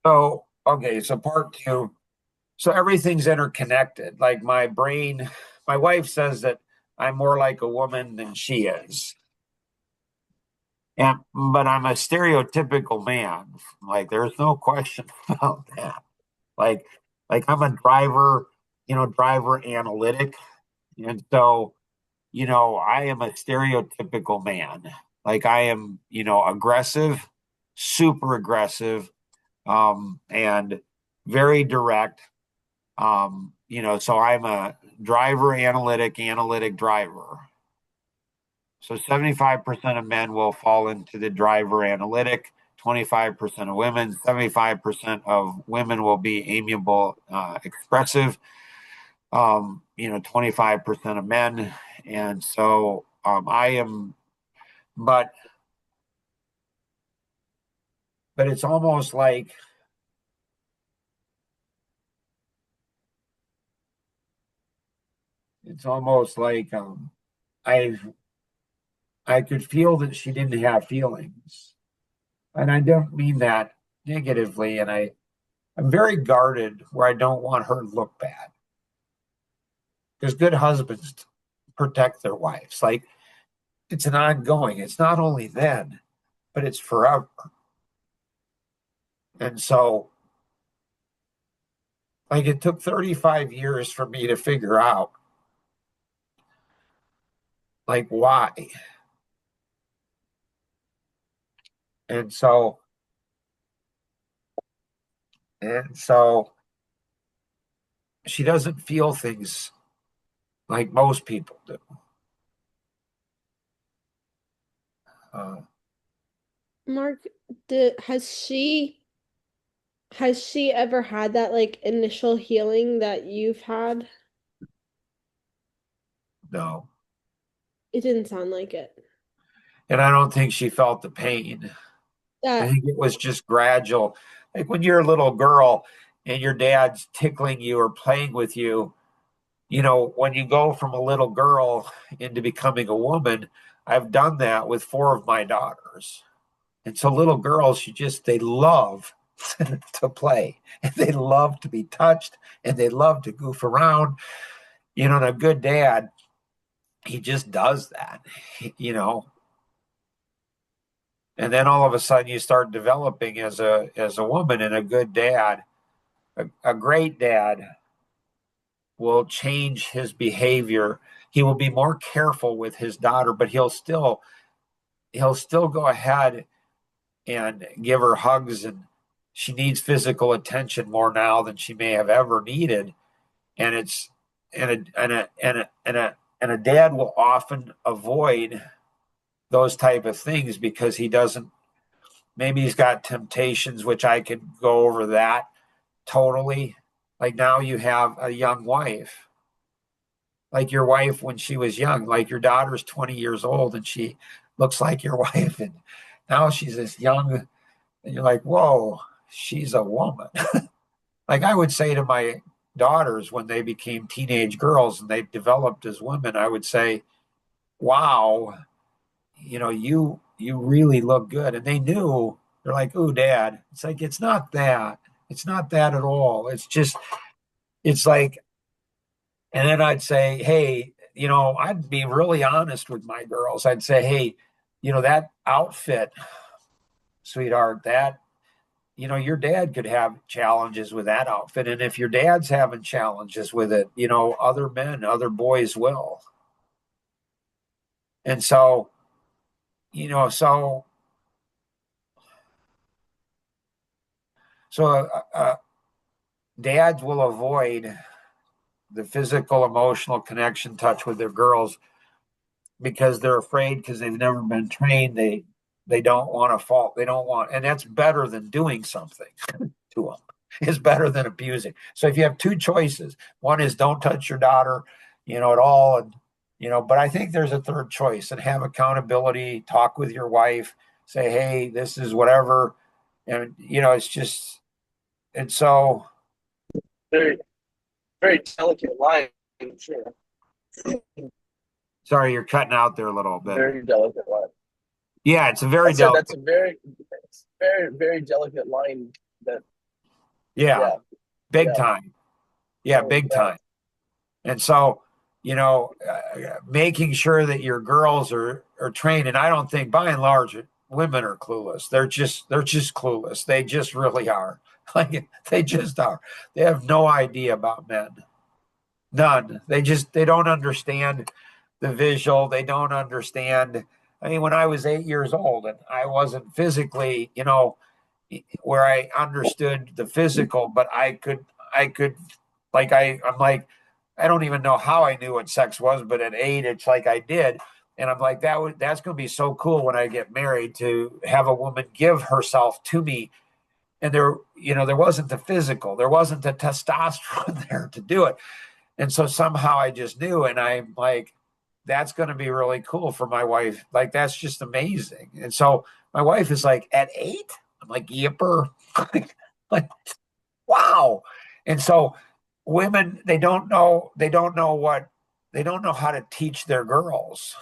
So, okay, so part two. So everything's interconnected. Like my brain, my wife says that I'm more like a woman than she is. And but I'm a stereotypical man. Like there's no question about that. Like like I'm a driver, driver analytic. And so, I am a stereotypical man. Like I am, aggressive, super aggressive, and very direct. So I'm a driver analytic driver. So 75% of men will fall into the driver analytic, 25% of women, 75% of women will be amiable, expressive, 25% of men. And so I am, but, but it's almost like I I could feel that she didn't have feelings. And I don't mean that negatively. I'm very guarded where I don't want her to look bad. Because good husbands protect their wives. Like it's an ongoing, it's not only then, but it's forever. And so, like, it took 35 years for me to figure out, like, why. And so, and so she doesn't feel things like most people do. Uh, Mark, has she ever had that like initial healing that you've had? no. It didn't sound like it. And I don't think she felt the pain. I That think it was just gradual. Like when you're a little girl and your dad's tickling you or playing with you, when you go from a little girl into becoming a woman, I've done that with four of my daughters. And so little girls, they love to play and they love to be touched and they love to goof around. And a good dad, he just does that, you know. And then all of a sudden you start developing as a woman, and a good dad, a great dad will change his behavior. He will be more careful with his daughter, but he'll still go ahead and give her hugs, and she needs physical attention more now than she may have ever needed. And it's and a dad will often avoid those type of things because he doesn't, maybe he's got temptations, which I could go over that totally. Like now you have a young wife, like your wife when she was young, like your daughter's 20 years old and she looks like your wife. And now she's this young, and you're like, whoa, she's a woman. Like I would say to my daughters when they became teenage girls and they developed as women, I would say, wow, you really look good. And they knew, they're like, ooh, dad. It's like, it's not that. It's not that at all. It's like, and then I'd say, hey, I'd be really honest with my girls. I'd say, hey, that outfit, sweetheart, your dad could have challenges with that outfit. And if your dad's having challenges with it, other men, other boys will. And so, you know, so, so dads will avoid the physical, emotional connection touch with their girls because they're afraid, because they've never been trained. They don't want to fall. They don't want, and that's better than doing something to them. Is better than abusing. So if you have two choices, one is don't touch your daughter, at all, and but I think there's a third choice, and have accountability. Talk with your wife. Say, hey, this is whatever, and it's just, and so. Very, very delicate line, sure. Sorry, you're cutting out there a little bit. Very delicate line. Yeah, it's a I very said that's delicate. a very, very delicate line that Yeah, Yeah. big Yeah. time. Yeah, Oh, big yeah. time. And so, making sure that your girls are trained. And I don't think, by and large, women are clueless. They're just clueless. They just really are. Like they just are. They have no idea about men. None. They don't understand the visual. They don't understand. I mean, when I was 8 years old and I wasn't physically, where I understood the physical, but I could, like, I'm like, I don't even know how I knew what sex was, but at 8, it's like I did. And I'm like, that's going to be so cool when I get married to have a woman give herself to me. And there wasn't the physical, there wasn't the testosterone there to do it. And so somehow I just knew, and I'm like, that's going to be really cool for my wife. Like, that's just amazing. And so my wife is like, at 8? I'm like, yipper. Like, wow. And so women, they don't know how to teach their girls.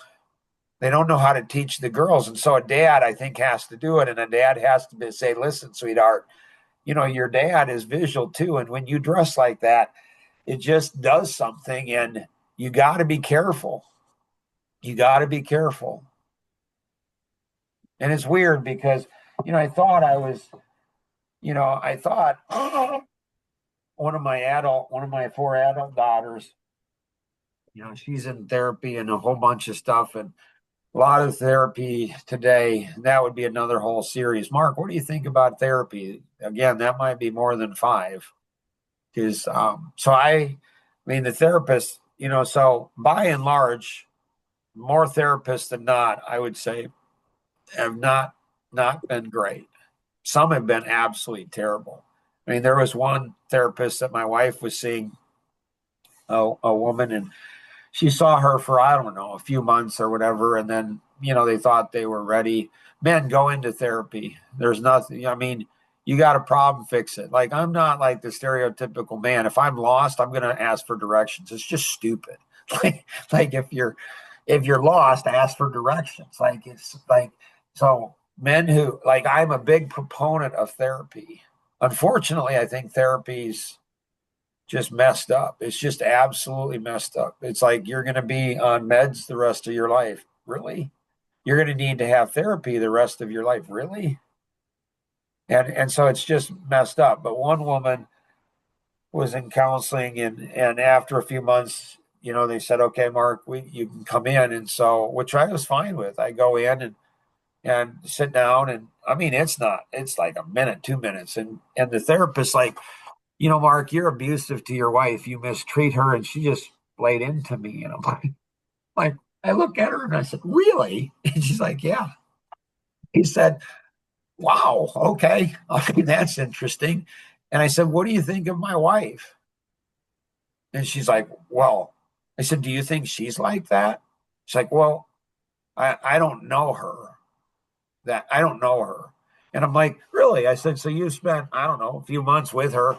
They don't know how to teach the girls. And so a dad, I think, has to do it. And a dad has to say, listen, sweetheart, your dad is visual too. And when you dress like that, it just does something. And you got to be careful. You got to be careful. And it's weird because, I thought one of my 4 adult daughters, she's in therapy and a whole bunch of stuff and a lot of therapy today. That would be another whole series. Mark, what do you think about therapy? Again, that might be more than 5. Because I mean, the therapist, so by and large, more therapists than not, I would say, have not been great. Some have been absolutely terrible. I mean, there was one therapist that my wife was seeing, a woman, and she saw her for, I don't know, a few months or whatever, and then they thought they were ready. Men go into therapy. There's nothing. I mean, you got a problem, fix it. Like, I'm not like the stereotypical man. If I'm lost, I'm going to ask for directions. It's just stupid. Like if you're lost, ask for directions. Like, it's like, so men who, like, I'm a big proponent of therapy. Unfortunately, I think therapy's just messed up. It's just absolutely messed up. It's like you're going to be on meds the rest of your life. Really? You're going to need to have therapy the rest of your life. Really? And so it's just messed up. But one woman was in counseling, and after a few months, they said, okay, Mark, you can come in. And so, which I was fine with. I go in and sit down, and I mean, it's like a minute, 2 minutes. And the therapist, like, Mark, you're abusive to your wife. You mistreat her. And she just laid into me. And I'm like, I look at her and I said, really? And she's like, yeah. He said, wow, okay. I mean, that's interesting. And I said, what do you think of my wife? And she's like, well, I said, do you think she's like that? She's like, well, I don't know her. I don't know her. And I'm like, really? I said, so you spent, I don't know, a few months with her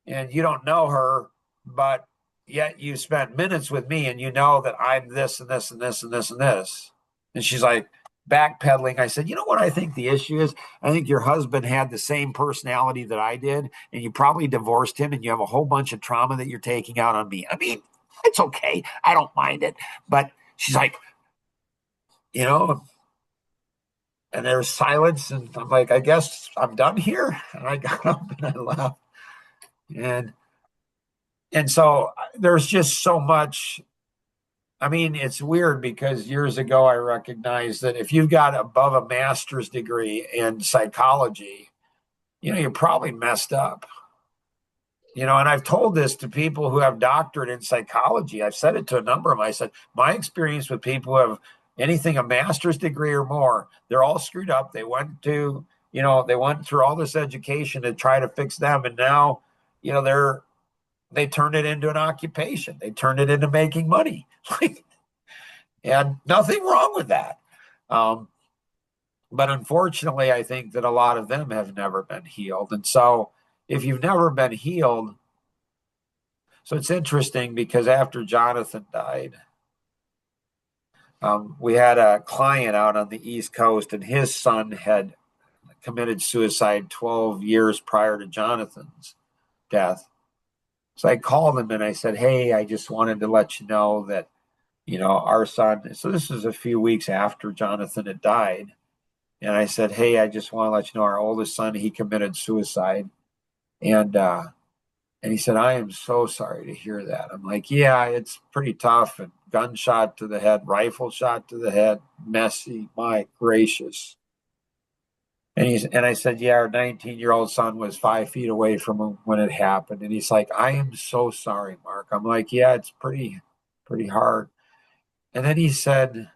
and you don't know her, but yet you spent minutes with me and you know that I'm this and this and this and this and this. And she's like, backpedaling. I said, you know what I think the issue is? I think your husband had the same personality that I did, and you probably divorced him, and you have a whole bunch of trauma that you're taking out on me. I mean, it's okay. I don't mind it. But she's like, you know, and there's silence, and I'm like, I guess I'm done here. And I got up and I left. And so there's just so much. I mean, it's weird because years ago I recognized that if you've got above a master's degree in psychology, you're probably messed up. And I've told this to people who have doctorate in psychology. I've said it to a number of them. I said, my experience with people who have anything a master's degree or more, they're all screwed up. They went through all this education to try to fix them. And now, they turned it into an occupation. They turned it into making money. And nothing wrong with that. But unfortunately, I think that a lot of them have never been healed. And so if you've never been healed, so it's interesting because after Jonathan died, we had a client out on the East Coast, and his son had committed suicide 12 years prior to Jonathan's death. So I called him and I said, hey, I just wanted to let you know that, our son, so this was a few weeks after Jonathan had died. And I said, hey, I just want to let you know our oldest son, he committed suicide. And he said, I am so sorry to hear that. I'm like, yeah, it's pretty tough. And gunshot to the head, rifle shot to the head, messy, my gracious. And I said, yeah, our 19-year-old son was 5 feet away from him when it happened. And he's like, I am so sorry, Mark. I'm like, yeah, it's pretty hard. And then he said,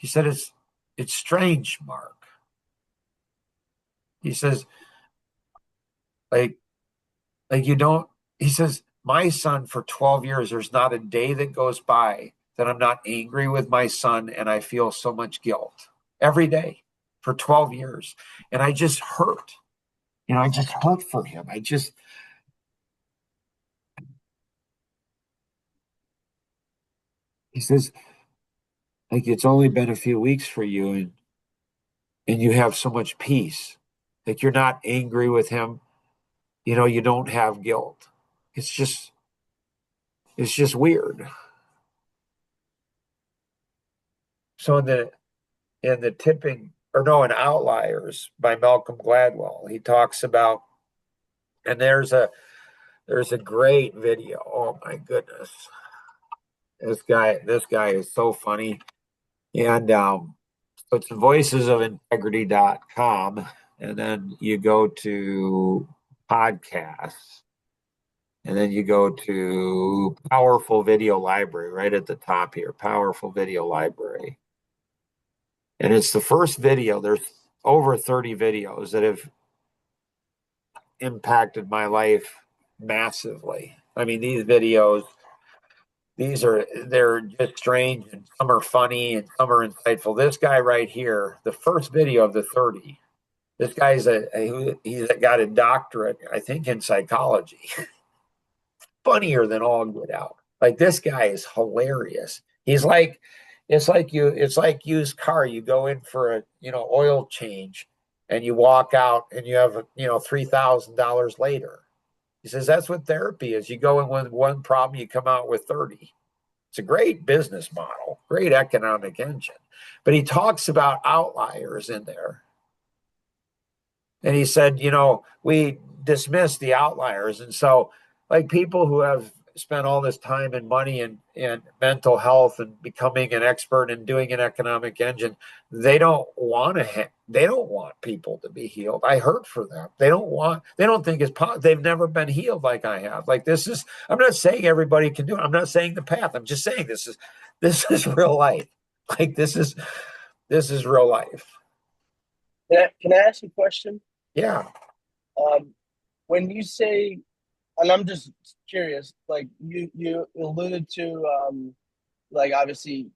it's strange, Mark. He says, like, you don't, he says, my son for 12 years, there's not a day that goes by that I'm not angry with my son and I feel so much guilt every day for 12 years. And I just hurt. I just hurt for him. He says, like, it's only been a few weeks for you and you have so much peace. Like, you're not angry with him. You don't have guilt. It's just weird. So in tipping, or no, in Outliers by Malcolm Gladwell, he talks about, and there's a great video. Oh my goodness. This guy is so funny. And so it's voicesofintegrity.com, and then you go to podcasts, and then you go to Powerful Video Library right at the top here, Powerful Video Library. And it's the first video. There's over 30 videos that have impacted my life massively. I mean, these videos, they're just strange, and some are funny and some are insightful. This guy right here, the first video of the 30, this guy's he's got a doctorate, I think, in psychology. Funnier than all get out. Like, this guy is hilarious. He's like, it's like used car. You go in for a oil change, and you walk out and you have $3,000 later. He says that's what therapy is. You go in with one problem, you come out with 30. It's a great business model, great economic engine. But he talks about outliers in there. And he said, we dismiss the outliers. And so, like, people who have spent all this time and money and mental health and becoming an expert and doing an economic engine, they don't want people to be healed. I hurt for them. They don't think it's possible. They've never been healed like I have. Like, I'm not saying everybody can do it. I'm not saying the path. I'm just saying this is real life. Like, this is real life. Can I ask you a question? Yeah. When you say, and I'm just curious, like you alluded to, like, obviously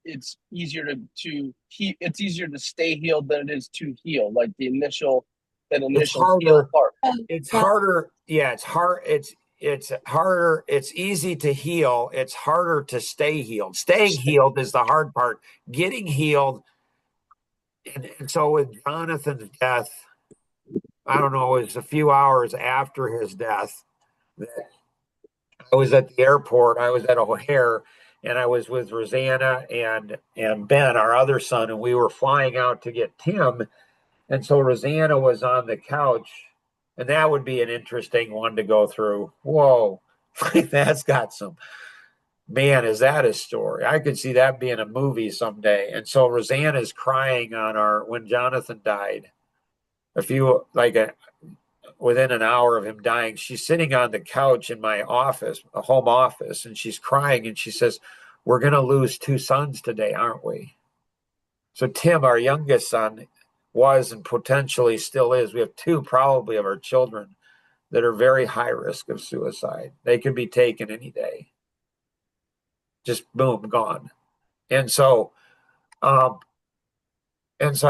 it's easier it's easier to stay healed than it is to heal. Like the initial heal part. It's harder. Yeah, it's hard. It's harder. It's easy to heal. It's harder to stay healed. Staying healed is the hard part. Getting healed. And so with Jonathan's death, I don't know, it was a few hours after his death that I was at the airport. I was at O'Hare, and I was with Rosanna and Ben, our other son, and we were flying out to get Tim. And so Rosanna was on the couch, and that would be an interesting one to go through. Whoa, that's got some, man, is that a story? I could see that being a movie someday. And so Rosanna's crying when Jonathan died. Within an hour of him dying, she's sitting on the couch in my office, a home office, and she's crying, and she says, we're going to lose 2 sons today, aren't we? So Tim, our youngest son, was and potentially still is. We have 2 probably of our children that are very high risk of suicide. They could be taken any day. Just boom, gone. And so I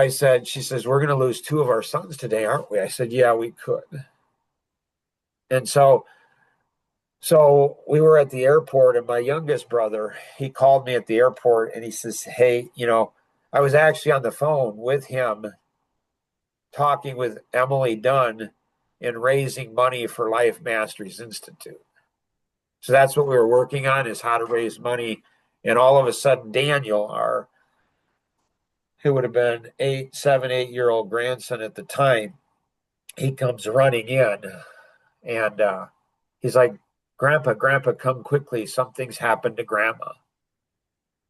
said, she says, we're going to lose 2 of our sons today, aren't we? I said, yeah, we could. And so we were at the airport, and my youngest brother, he called me at the airport, and he says, hey, I was actually on the phone with him talking with Emily Dunn and raising money for Life Masteries Institute. So that's what we were working on, is how to raise money. And all of a sudden, Daniel, our who would have been 8 year old grandson at the time, he comes running in, and he's like, Grandpa, come quickly. Something's happened to Grandma.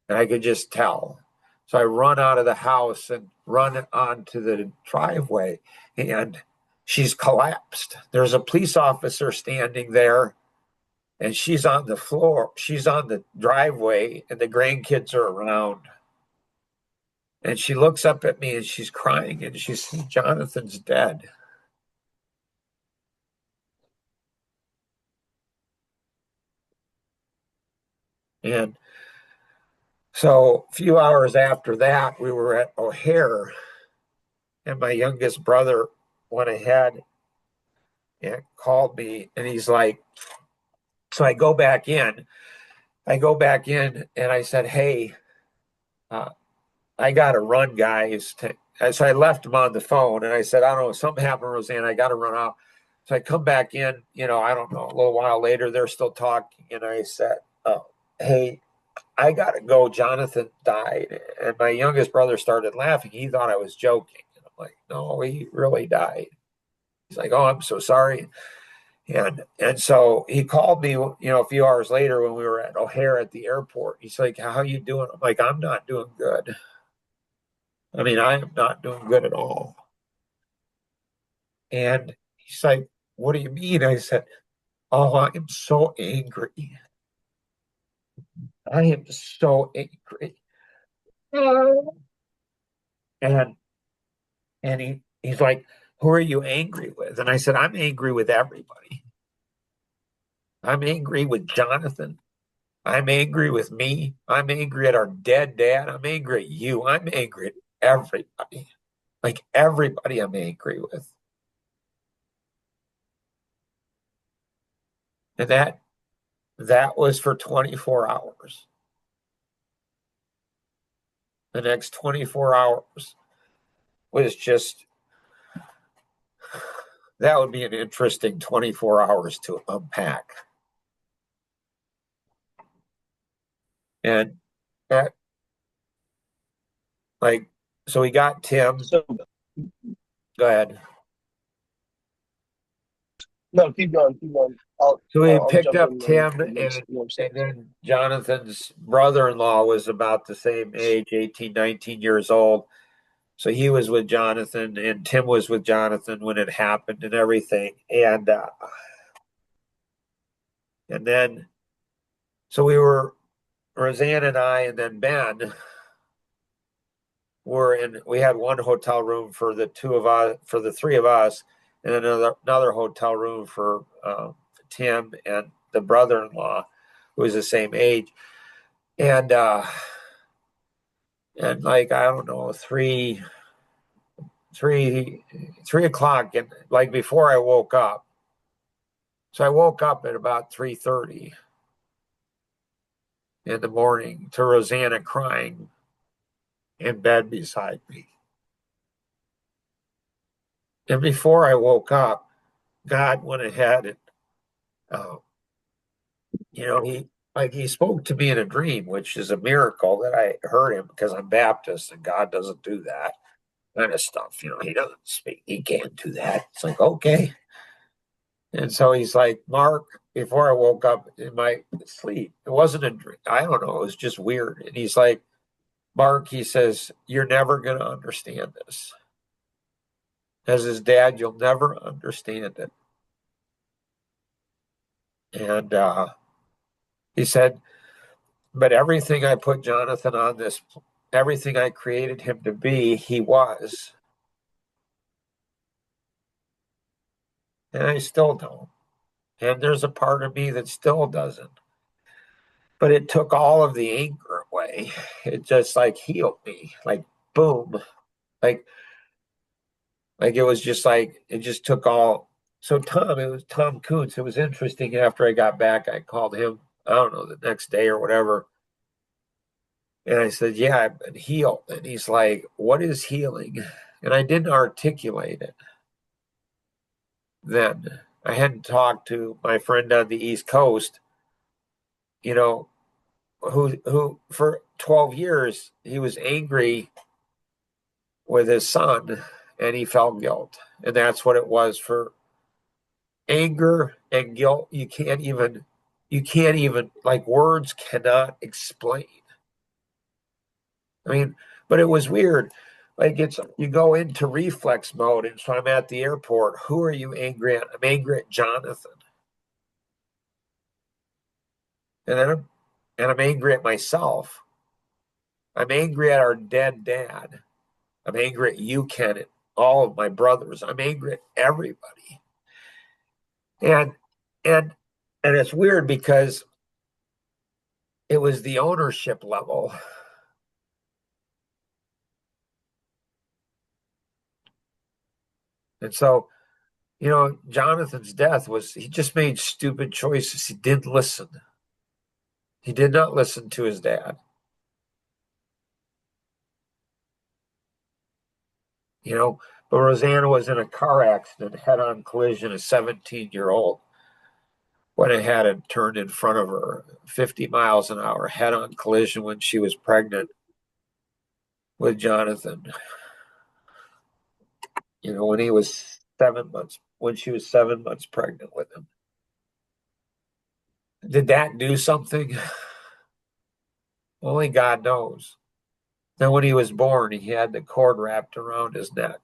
And I could just tell. So I run out of the house and run onto the driveway, and she's collapsed. There's a police officer standing there, and she's on the floor. She's on the driveway, and the grandkids are around. And she looks up at me and she's crying, and she says, Jonathan's dead. And so a few hours after that, we were at O'Hare, and my youngest brother went ahead and called me, and he's like, so I go back in. And I said, hey, I got to run, guys. So I left him on the phone, and I said, I don't know, something happened, Roseanne. I got to run out. So I come back in, I don't know, a little while later, they're still talking. And I said, hey, I got to go. Jonathan died. And my youngest brother started laughing. He thought I was joking. And I'm like, no, he really died. He's like, oh, I'm so sorry. And so he called me, a few hours later when we were at O'Hare at the airport. He's like, how you doing? I'm like, I'm not doing good. I mean, I am not doing good at all. And he's like, what do you mean? I said, oh, I am so angry. I am so angry. And he's like, who are you angry with? And I said, I'm angry with everybody. I'm angry with Jonathan. I'm angry with me. I'm angry at our dead dad. I'm angry at you. I'm angry at everybody. Like everybody I'm angry with. And that was for 24 hours. The next 24 hours was just, that would be an interesting 24 hours to unpack. And that, so we got Tim. So Go ahead. no, keep going. So we I'll picked jump up in Tim, when and you're saying. then Jonathan's brother-in-law was about the same age, 18, 19 years old. So he was with Jonathan, and Tim was with Jonathan when it happened and everything. And then, so we were, Roseanne and I, and then Ben we had one hotel room for the three of us, and another hotel room for Tim and the brother-in-law, who was the same age. And like, I don't know, 3 o'clock, and like before I woke up. So I woke up at about 3:30 in the morning to Rosanna crying in bed beside me. And before I woke up, God went ahead and, he spoke to me in a dream, which is a miracle that I heard him, because I'm Baptist and God doesn't do that kind of stuff. He doesn't speak. He can't do that. It's like, okay. And so he's like, Mark, before I woke up in my sleep, it wasn't a dream. I don't know. It was just weird. And he's like, Mark, he says, you're never going to understand this. As his dad, you'll never understand it. And he said, but everything I put Jonathan on this, everything I created him to be, he was. And I still don't. And there's a part of me that still doesn't. But it took all of the anger away. It just like healed me, like boom, like it was just like it just took all. So it was Tom Kuntz. It was interesting. After I got back, I called him, I don't know, the next day or whatever, and I said, "Yeah, I've been healed." And he's like, "What is healing?" and I didn't articulate it then. I hadn't talked to my friend on the East Coast, you know, who for 12 years he was angry with his son and he felt guilt. And that's what it was for anger and guilt. You can't even like words cannot explain. I mean, but it was weird. Like you go into reflex mode, and so I'm at the airport. Who are you angry at? I'm angry at Jonathan. And I'm angry at myself. I'm angry at our dead dad. I'm angry at you, Ken, and all of my brothers. I'm angry at everybody. And and and it's weird because it was the ownership level. And so, Jonathan's death was he just made stupid choices. He didn't listen. He did not listen to his dad. But Rosanna was in a car accident, head-on collision, a 17-year-old went ahead and turned in front of her 50 miles an hour, head-on collision when she was pregnant with Jonathan. When she was 7 months pregnant with him. Did that do something? Only God knows. Then when he was born, he had the cord wrapped around his neck.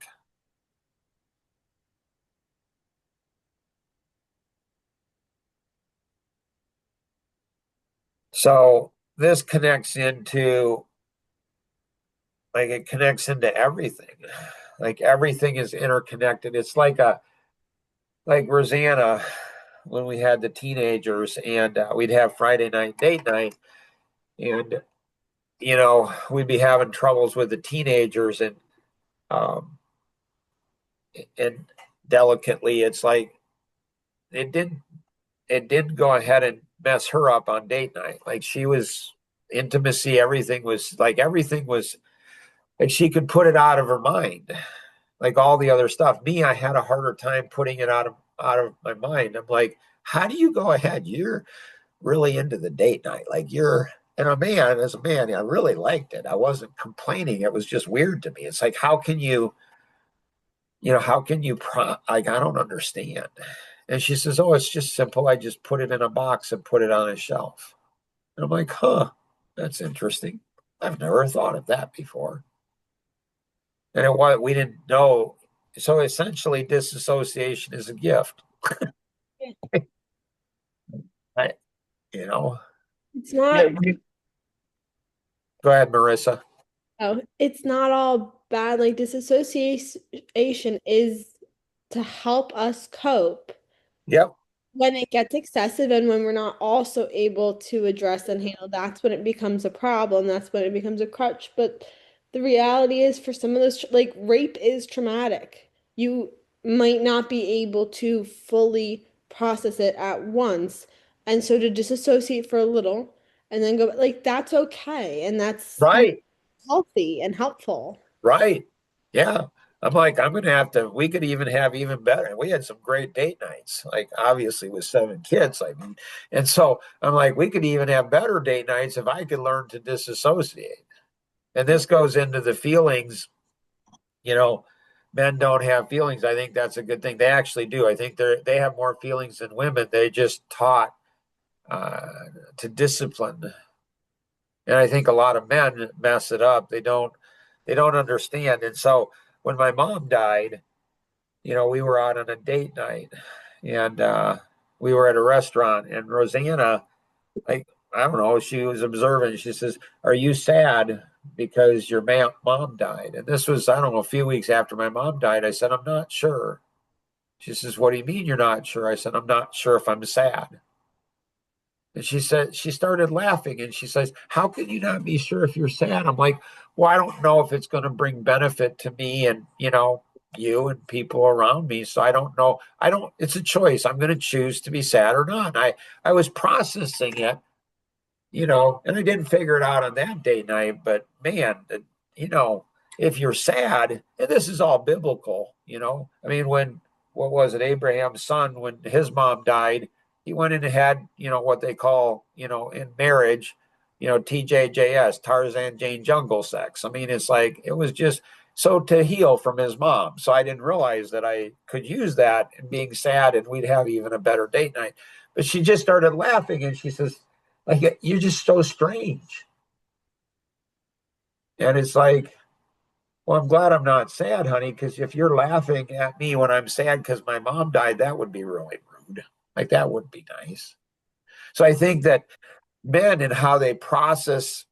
So this connects into, it connects into everything. Like everything is interconnected. It's like Rosanna, when we had the teenagers and we'd have Friday night date night, and we'd be having troubles with the teenagers, um, and delicately, it's like it didn't go ahead and mess her up on date night. Like she was intimacy, everything was like she could put it out of her mind, like all the other stuff. Me, I had a harder time putting it out of my mind. I'm like, how do you go ahead? You're really into the date night, like and as a man, I really liked it. I wasn't complaining. It was just weird to me. It's like, how can you I don't understand. And she says, oh, it's just simple. I just put it in a box and put it on a shelf. And I'm like, huh, that's interesting. I've never thought of that before. And we didn't know. So essentially, disassociation is a gift. I, you know, It's not. Yeah, Go ahead, Marissa. Oh, it's not all bad. Like disassociation is to help us cope Yep. when it gets excessive and when we're not also able to address and handle. That's when it becomes a problem. That's when it becomes a crutch. But the reality is, for some of those, like rape is traumatic. You might not be able to fully process it at once. And so to disassociate for a little and then go, like, that's okay. And that's Right. healthy and helpful. Right. Yeah. I'm like, we could even have even better. We had some great date nights, like obviously with 7 kids. And so I'm like, we could even have better date nights if I could learn to disassociate. And this goes into the feelings, men don't have feelings. I think that's a good thing. They actually do. I think they have more feelings than women. They just taught uh, to discipline. And I think a lot of men mess it up. They don't understand. And so when my mom died, we were out on a date night, and we were at a restaurant, and Rosanna, like, I don't know, she was observant. She says, are you sad because your mom died? And this was, I don't know, a few weeks after my mom died. I said, I'm not sure. She says, what do you mean you're not sure? I said, I'm not sure if I'm sad. And she started laughing, and she says, how can you not be sure if you're sad? I'm like, well, I don't know if it's going to bring benefit to me and, you and people around me. So I don't know. It's a choice. I'm going to choose to be sad or not. I was processing it, and I didn't figure it out on that day night, but man, you know, if you're sad, and this is all biblical, I mean, what was it, Abraham's son, when his mom died, he went in and had, what they call, in marriage, TJJS, Tarzan Jane Jungle sex. I mean, it's like, it was just so to heal from his mom. So I didn't realize that I could use that in being sad and we'd have even a better date night. But she just started laughing and she says, like, you're just so strange. And it's like, well, I'm glad I'm not sad, honey, because if you're laughing at me when I'm sad because my mom died, that would be really rude. Like, that wouldn't be nice. So I think that men and how they process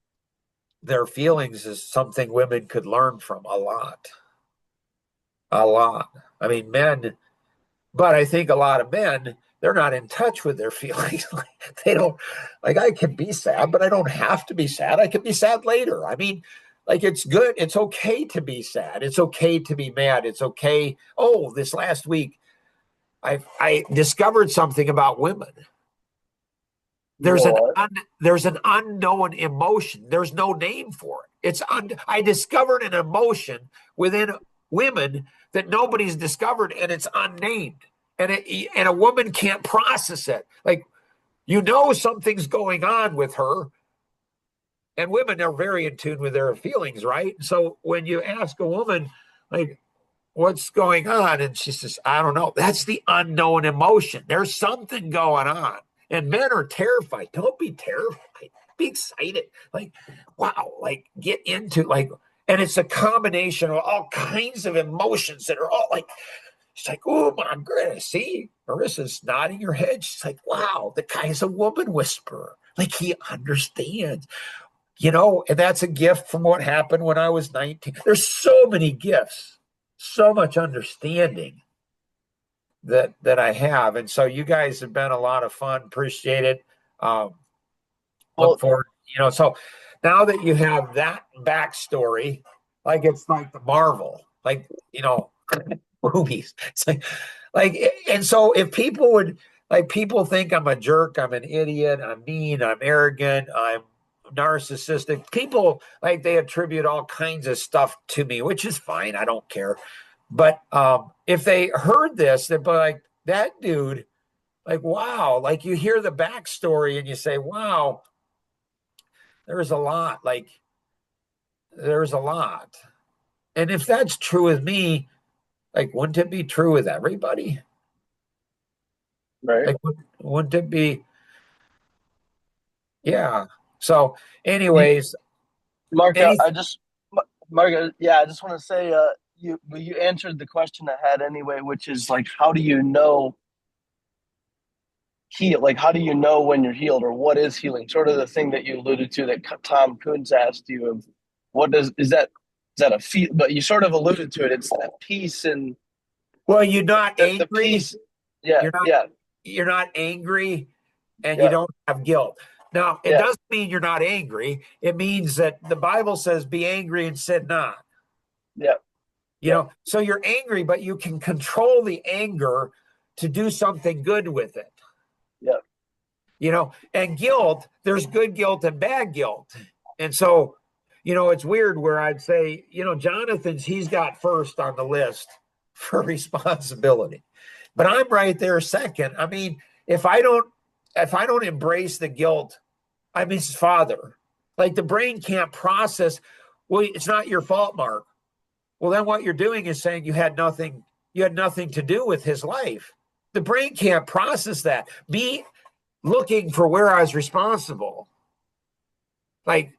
their feelings is something women could learn from a lot. A lot. I mean, men, but I think a lot of men, they're not in touch with their feelings. They don't, like, I can be sad, but I don't have to be sad. I can be sad later. I mean, like, it's good. It's okay to be sad. It's okay to be mad. It's okay. Oh, this last week, I discovered something about women. There's What? there's an unknown emotion. There's no name for it. I discovered an emotion within women that nobody's discovered, and it's unnamed. And a woman can't process it. Like, something's going on with her, and women are very in tune with their feelings, right? So when you ask a woman, like, what's going on? And she says, I don't know. That's the unknown emotion. There's something going on. And men are terrified. Don't be terrified. Be excited. Like, wow, like, get into, like, and it's a combination of all kinds of emotions that are all like, she's like, oh my goodness. See, Marissa's nodding her head. She's like, wow, the guy's a woman whisperer. Like, he understands. And that's a gift from what happened when I was 19. There's so many gifts, so much understanding that I have. And so you guys have been a lot of fun. Appreciate it. Look Well, forward, so now that you have that backstory, like, it's like the Marvel, like, movies. It's like, and so if people would, like, people think I'm a jerk, I'm an idiot, I'm mean, I'm arrogant, I'm narcissistic. People, like, they attribute all kinds of stuff to me, which is fine. I don't care. But if they heard this, they'd be like, that dude, like, wow, like, you hear the backstory and you say, wow, there's a lot. Like, there's a lot. And if that's true with me, like, wouldn't it be true with everybody? right. Like, wouldn't it be? Yeah. So, anyways, Mark, any Yeah, I just want to say, you answered the question I had anyway, which is like, how do you know heal? Like, how do you know when you're healed, or what is healing? Sort of the thing that you alluded to that Tom Coons asked you of, what does is that a feel? But you sort of alluded to it. It's that peace and well, you're not the angry. peace. Yeah, You're not yeah, you're not angry, and you yeah, don't have guilt. Now, it yeah, doesn't mean you're not angry. It means that the Bible says, "Be angry and sin not." yeah, yeah, So you're angry, but you can control the anger to do something good with it. yeah, And guilt, there's good guilt and bad guilt. And so, it's weird where I'd say, Jonathan's, he's got first on the list for responsibility, but I'm right there second. I mean, if I don't embrace the guilt, I'm his father. Like, the brain can't process, well, it's not your fault, Mark. Well, then what you're doing is saying you had nothing to do with his life. The brain can't process that. Be looking for where I was responsible. Like,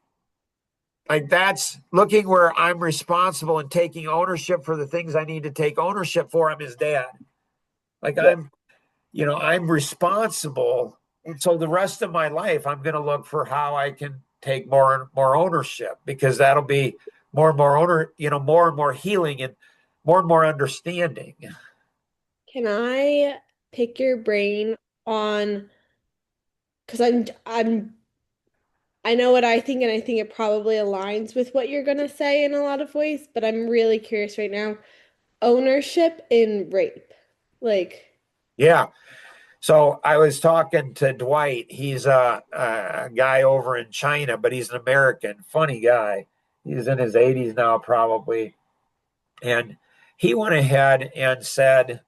that's looking where I'm responsible and taking ownership for the things I need to take ownership for. I'm his dad. Like, yeah. I'm responsible. And so the rest of my life, I'm going to look for how I can take more and more ownership, because that'll be more and more more and more healing and more understanding. Can I pick your brain on, because I know what I think, and I think it probably aligns with what you're gonna say in a lot of ways, but I'm really curious right now. Ownership in rape. Like, Yeah. So I was talking to Dwight. He's a guy over in China, but he's an American, funny guy. He's in his 80s now, probably. And he went ahead and said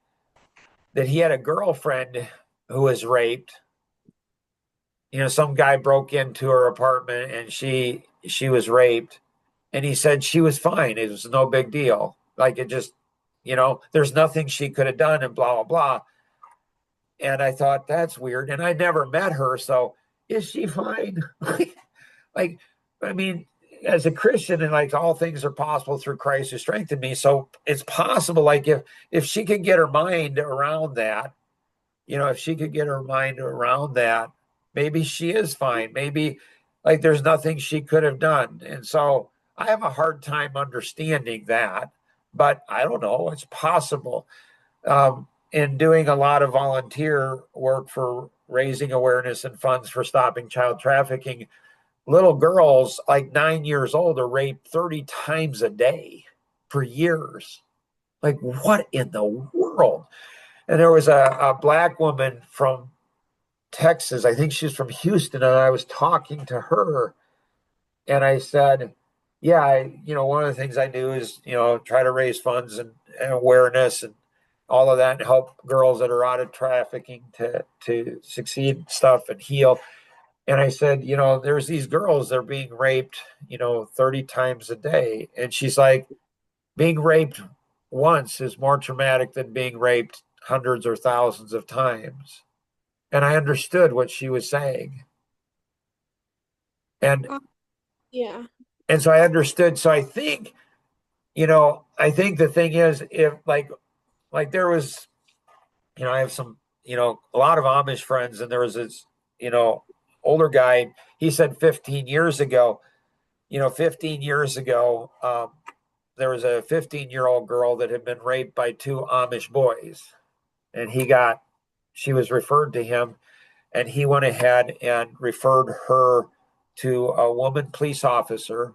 that he had a girlfriend who was raped. Some guy broke into her apartment and she was raped. And he said she was fine. It was no big deal. Like, it just, there's nothing she could have done, and blah, blah, blah. And I thought, that's weird. And I never met her. So is she fine? Like, I mean, as a Christian, and like, all things are possible through Christ who strengthened me. So it's possible, like, if she could get her mind around that, if she could get her mind around that, maybe she is fine. Maybe, like, there's nothing she could have done. And so I have a hard time understanding that, but I don't know. It's possible. In doing a lot of volunteer work for raising awareness and funds for stopping child trafficking, little girls like 9 years old are raped 30 times a day for years. Like, what in the world? And there was a black woman from Texas. I think she's from Houston. And I was talking to her and I said, yeah, one of the things I do is, try to raise funds and awareness and all of that, and help girls that are out of trafficking to succeed and stuff and heal. And I said, there's these girls that are being raped, 30 times a day. And she's like, being raped once is more traumatic than being raped hundreds or thousands of times. And I understood what she was saying. And Yeah. and so I understood. So I think, the thing is, if like there was, I have some, a lot of Amish friends, and there was this, older guy. He said 15 years ago, 15 years ago, there was a 15-year-old girl that had been raped by two Amish boys, and she was referred to him, and he went ahead and referred her to a woman police officer,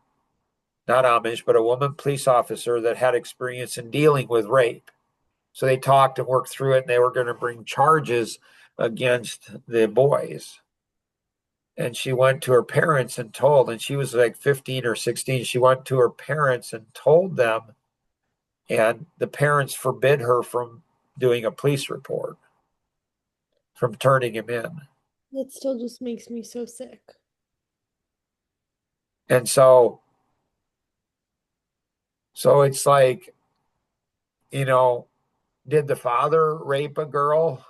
not Amish, but a woman police officer that had experience in dealing with rape. So they talked and worked through it, and they were going to bring charges against the boys. And she went to her parents and she was like 15 or 16. She went to her parents and told them, and the parents forbid her from doing a police report, from turning him in. That still just makes me so sick. And so it's like, did the father rape a girl?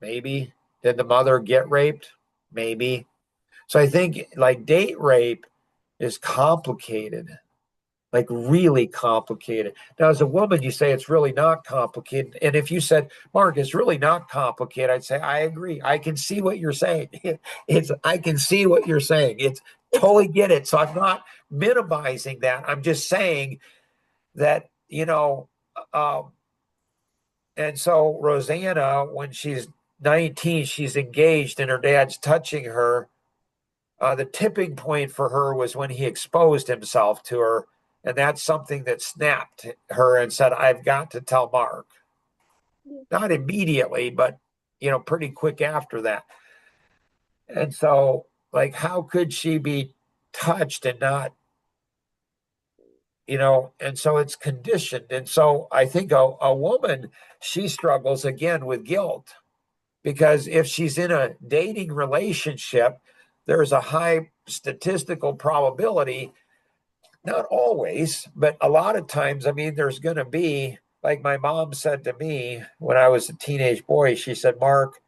Maybe. Did the mother get raped? Maybe. So I think, like, date rape is complicated, like really complicated. Now, as a woman, you say it's really not complicated. And if you said, Mark, it's really not complicated, I'd say, I agree. I can see what you're saying. I can see what you're saying. It's totally get it. So I'm not minimizing that. I'm just saying that, and so Rosanna, when she's 19, she's engaged and her dad's touching her. The tipping point for her was when he exposed himself to her. And that's something that snapped her and said, I've got to tell Mark. Not immediately, but, pretty quick after that. And so, like, how could she be touched and not, and so it's conditioned. And so I think a woman, she struggles again with guilt, because if she's in a dating relationship, there's a high statistical probability, not always, but a lot of times, I mean, there's going to be, like my mom said to me when I was a teenage boy, she said, Mark,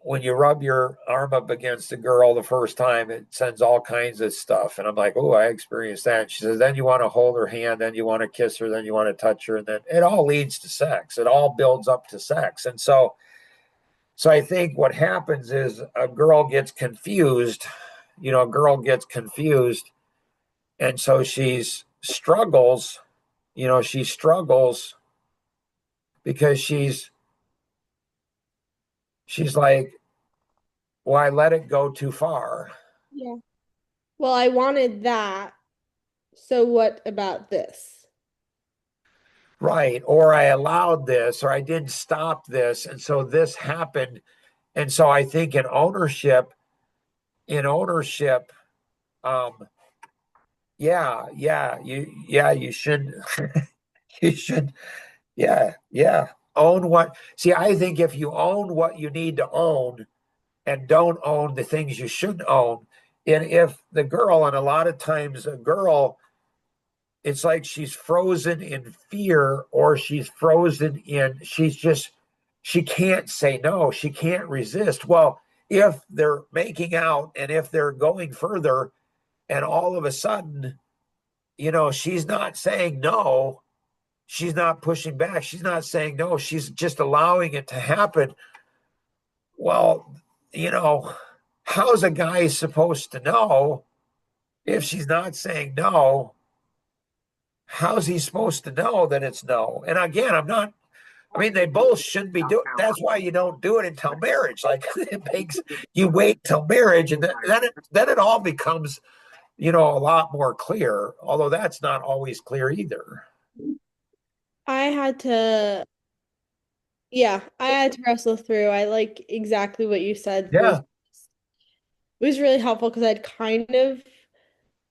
when you rub your arm up against a girl the first time, it sends all kinds of stuff. And I'm like, oh, I experienced that. She says, then you want to hold her hand, then you want to kiss her, then you want to touch her. And then it all leads to sex. It all builds up to sex. And so I think what happens is a girl gets confused, And so she struggles because she's like, well, I let it go too far. Yeah. Well, I wanted that. So what about this? Right. Or I allowed this, or I didn't stop this. And so this happened. And so I think in ownership, in ownership, um, you should, you should, yeah, own what. See, I think if you own what you need to own and don't own the things you shouldn't own, and if the girl, and a lot of times a girl, it's like she's frozen in fear, or she's frozen in, she can't say no, she can't resist. Well, if they're making out and if they're going further, and all of a sudden, she's not saying no, she's not pushing back, she's not saying no, she's just allowing it to happen. Well, you know, how's a guy supposed to know if she's not saying no? How's he supposed to know that it's no? And again, I mean, they both shouldn't be doing. That's why you don't do it until marriage. Like it makes you wait till marriage, and then it all becomes, a lot more clear. Although that's not always clear either. I had to, yeah, I had to wrestle through. I like exactly what you said Yeah, was really helpful because I'd kind of,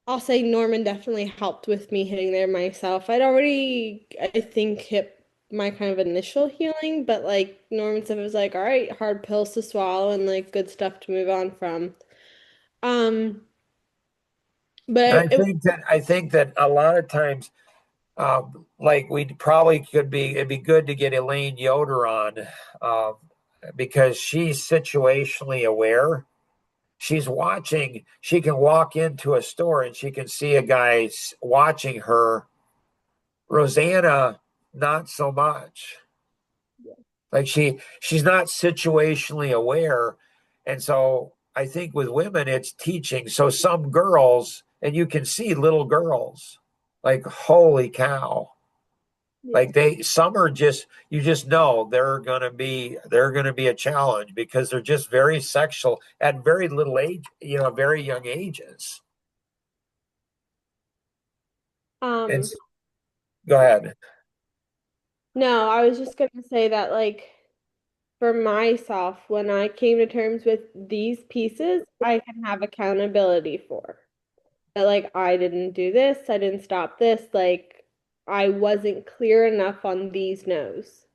I'll say Norman definitely helped with me hitting there myself. I'd already, I think, hit my kind of initial healing, but like Norman said, it was like, all right, hard pills to swallow and like good stuff to move on from. Um, and but it, I think that a lot of times, like we probably it'd be good to get Elaine Yoder on, um, because she's situationally aware. She's watching, she can walk into a store and she can see a guy watching her. Rosanna, not so much. Like she's not situationally aware. And so I think with women it's teaching. So some girls, and you can see little girls, like holy cow. yeah. Like some are just, you just know they're gonna be a challenge because they're just very sexual at very little age, very young ages. Um, It's Go ahead. no, I was just gonna say that like for myself, when I came to terms with these pieces, I can have accountability for. That like I didn't do this, I didn't stop this, like I wasn't clear enough on these no's.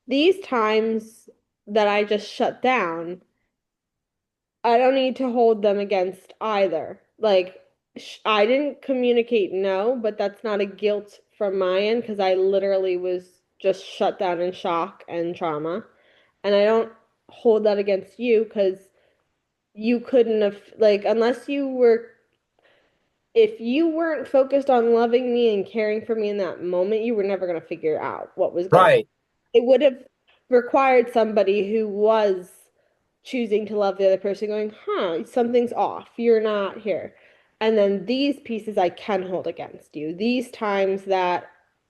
These times that I just shut down, I don't need to hold them against either. Like I didn't communicate no, but that's not a guilt from my end because I literally was just shut down in shock and trauma. And I don't hold that against you because you couldn't have like unless you were if you weren't focused on loving me and caring for me in that moment, you were never going to figure out what was going on. Right. It would have required somebody who was choosing to love the other person, going, huh, something's off. You're not here. And then these pieces I can hold against you. These times that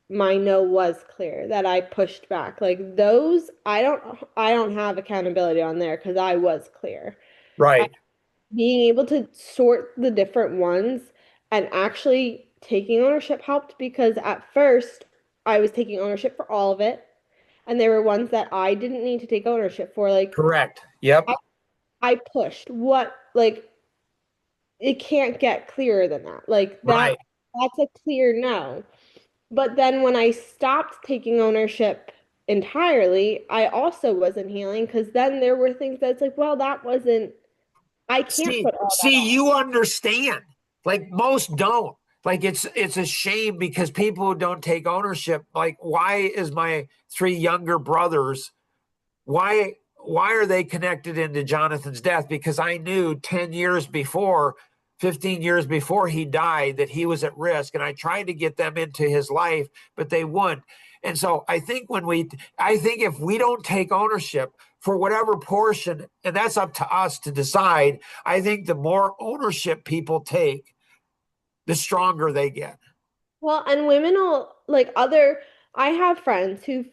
my no was clear, that I pushed back, like those, I don't have accountability on there because I was clear. Right. Being able to sort the different ones and actually taking ownership helped because at first I was taking ownership for all of it. And there were ones that I didn't need to take ownership for. Like Correct. Yep. I, I pushed what, like, it can't get clearer than that. Like Right. that's a clear no. But then when I stopped taking ownership entirely, I also wasn't healing because then there were things that's like, well, that wasn't, I can't See, put all that see, on. you understand. Like most don't. Like it's a shame because people who don't take ownership, like why is my three younger brothers, why are they connected into Jonathan's death? Because I knew 10 years before, 15 years before he died that he was at risk. And I tried to get them into his life, but they wouldn't. And so I think if we don't take ownership for whatever portion, and that's up to us to decide, I think the more ownership people take, the stronger they get. Well, and women will like other, I have friends who've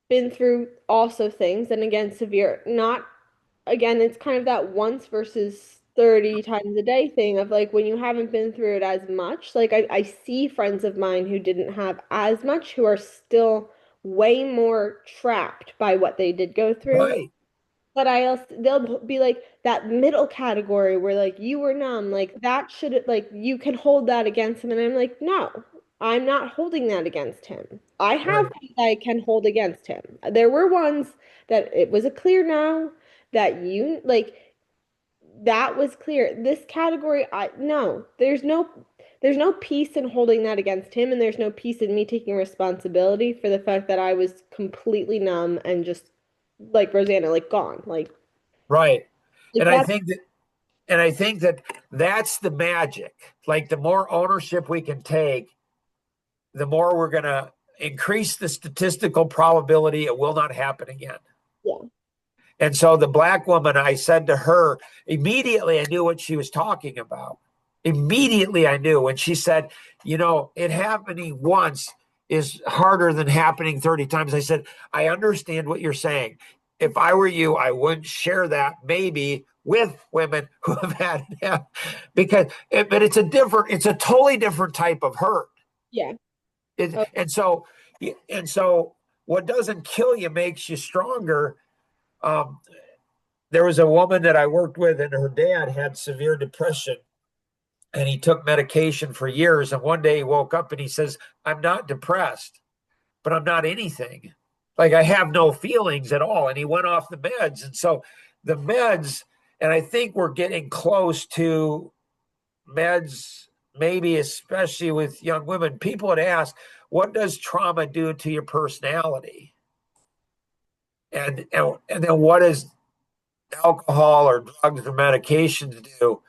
been through also things and again severe, not again, it's kind of that once versus 30 times a day thing of like when you haven't been through it as much. Like I see friends of mine who didn't have as much who are still way more trapped by what they did go through. Right. But they'll be like that middle category where like you were numb, like that should like you can hold that against him. And I'm like, no, I'm not holding that against him. I have Right. things I can hold against him. There were ones that it was a clear no that you like that was clear. This category, I no, there's no peace in holding that against him, and there's no peace in me taking responsibility for the fact that I was completely numb and just like Rosanna, like gone. Right. Like And I that, think that that's the magic. Like the more ownership we can take, the more we're going to increase the statistical probability it will not happen again. yeah. And so the black woman, I said to her, immediately I knew what she was talking about. Immediately I knew when she said, it happening once is harder than happening 30 times. I said, I understand what you're saying. If I were you, I wouldn't share that maybe with women who have had it but it's a totally different type of hurt. Yeah. It, Oh, and so, and so what doesn't kill you makes you stronger. Um, there was a woman that I worked with, and her dad had severe depression, and he took medication for years. And one day he woke up and he says, I'm not depressed, but I'm not anything. Like I have no feelings at all. And he went off the meds. And so the meds, and I think we're getting close to meds, maybe especially with young women. People would ask, what does trauma do to your personality? And then what does alcohol or drugs or medications do?